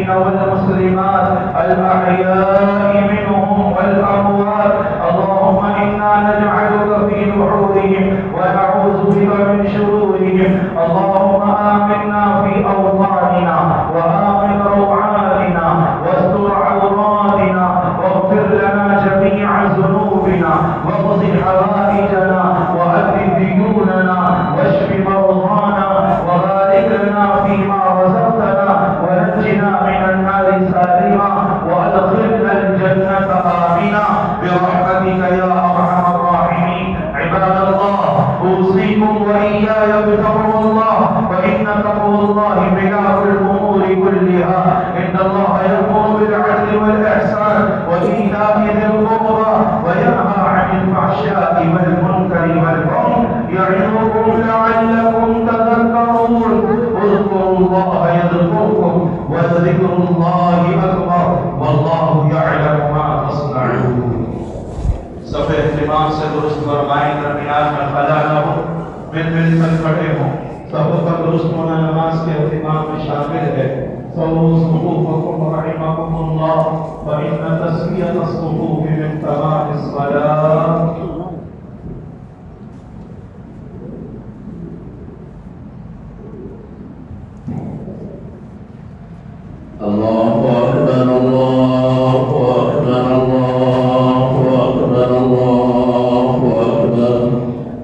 المسلمين والمسلمات الأحياء منهم والأموات. اللهم إنا نجعلك في نحورهم ونعوذ بك من شرورهم. اللهم آمنا في أوطاننا وآمن روعاتنا واستر عوراتنا واغفر لنا جميع ذنوبنا واقض حوائجنا وأد ديوننا واشف مرضانا وبارك لنا فيما رزقتنا ونجنا من النار سالما وادخلنا الجنة آمنا برحمتك يا أرحم الراحمين. عباد الله، أوصيكم وإياي بتقوى الله، فإن تقوى الله ملاك الأمور كلها. إن الله يأمر بالعدل والإحسان وإيتاء ذي القربى وينهى عن الفحشاء والمنكر والبغي يعظكم لعلكم تذكرون. اذكروا الله يذكركم وذكر الله أكبر والله يعلم ما تصنعون. صف اہتمام سے درست فرمائیں، درمیان میں خلا نہ ہو، مل کر کھڑے ہوں۔ صفوں کا درست ہونا نماز کے اہتمام میں شامل ہے۔ صلوا صفوفكم رحمكم الله، فإن تسوية الصفوف من تمام الصلاة. الله أكبر الله أكبر الله أكبر الله أكبر.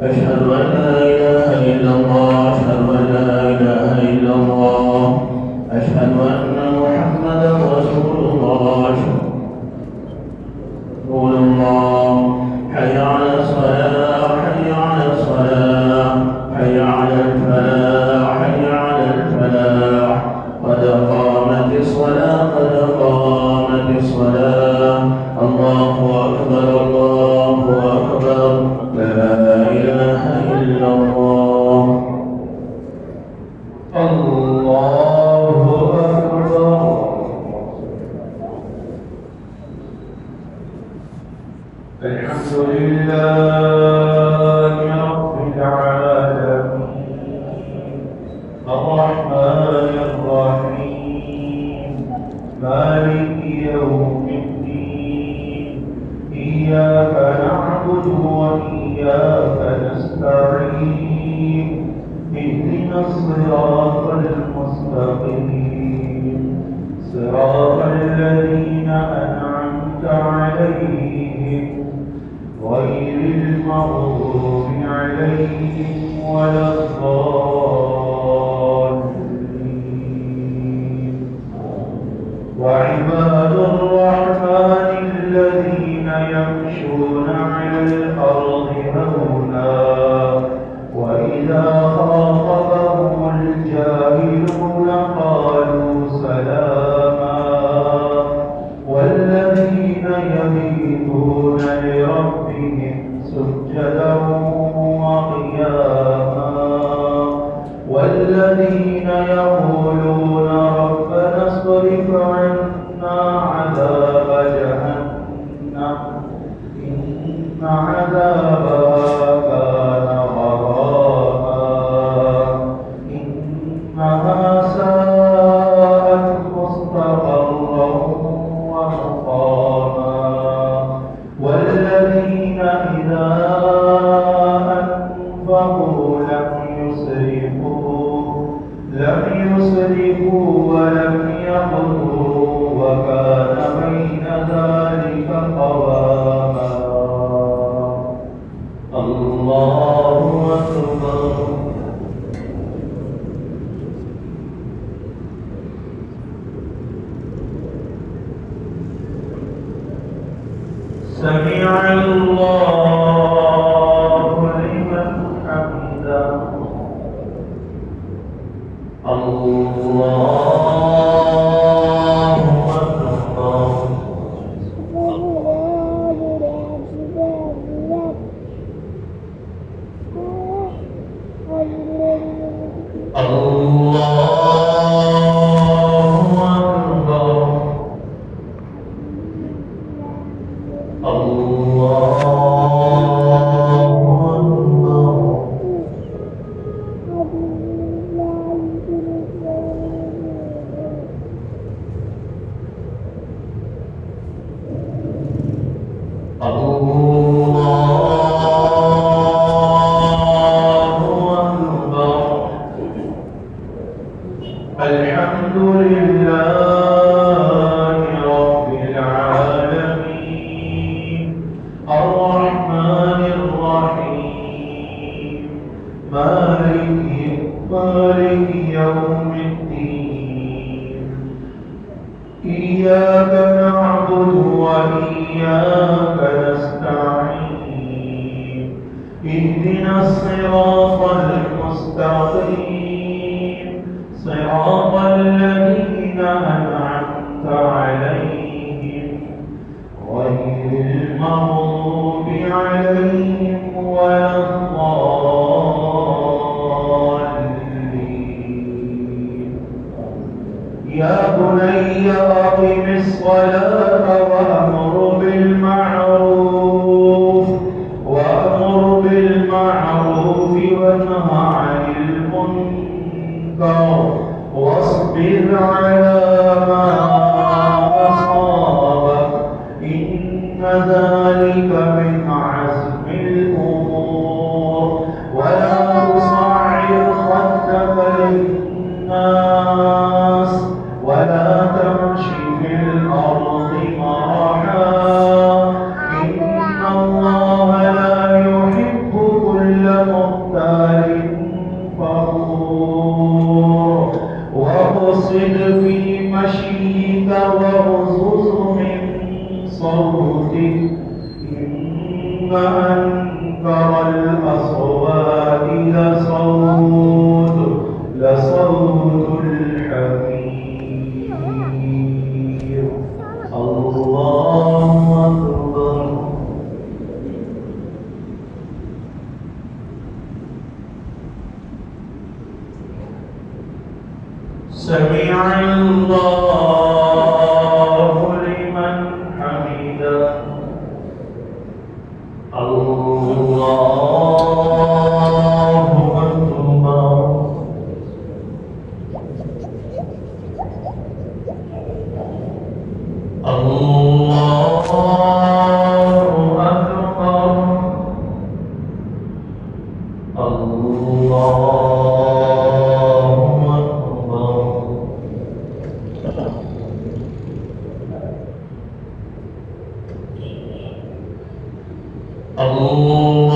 أشهد أن لا إله إلا الله أشهد أن لا إله إلا الله أشهد أن محمدا رسول الله رسول الله. حي على الصلاة حي على الصلاة حي على الفلاح حي على الفلاح. قد قامت الصلاة قد قامت الصلاة. الله أكبر الله أكبر لا إله إلا الله. الله أكبر. الحمد لله رب العالمين الرحمن الرحيم مالك يوم الدين. إياك نعبد وإياك نستعين. اهدنا الصراط المستقيم صراط الذين أنعمت عليهم غير المغضوب عليهم ولا الضالين. وعباد الرحمن الذين يمشون على الأرض هونا وإذا خاطبهم الجاهلون قالوا سلاما. والذين يبيتون لربهم سجدا وقياما. والذين يقولون ربنا اصرف عنا عذاب جهنم إن عذابها كان غراما إنها ساءت مستقرا ومقاما. والذين إذا أنفقوا لم يسرفوا ولم يقتروا وكان بين ذلك قواما. الله أكبر. سمع الله لمن حمده. الله أكبر. الله لله رب العالمين الرحمن الرحيم مالك يوم الدين إياك نعبد وإياك نستعين اهدنا الصراط المستقيم صراط الذين أنعمت عليهم غير المغضوب عليهم ولا الضالين يا بني أقم الصلاة وأمر بالمعروف وانه عن المنكر واصبر على ما أصابك إن ذلك من عزم الأمور ولا تصعر خدك للناس ولا تمش في الأرض مرحا إن الله لا يحب كل مختال فخور واقصد في مشيك واغضض من صوتك إن أنكر الأصوات لصوت الحمير الله أكبر سمع الله لمن حمده الله أكبر الله أكبر الله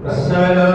السلام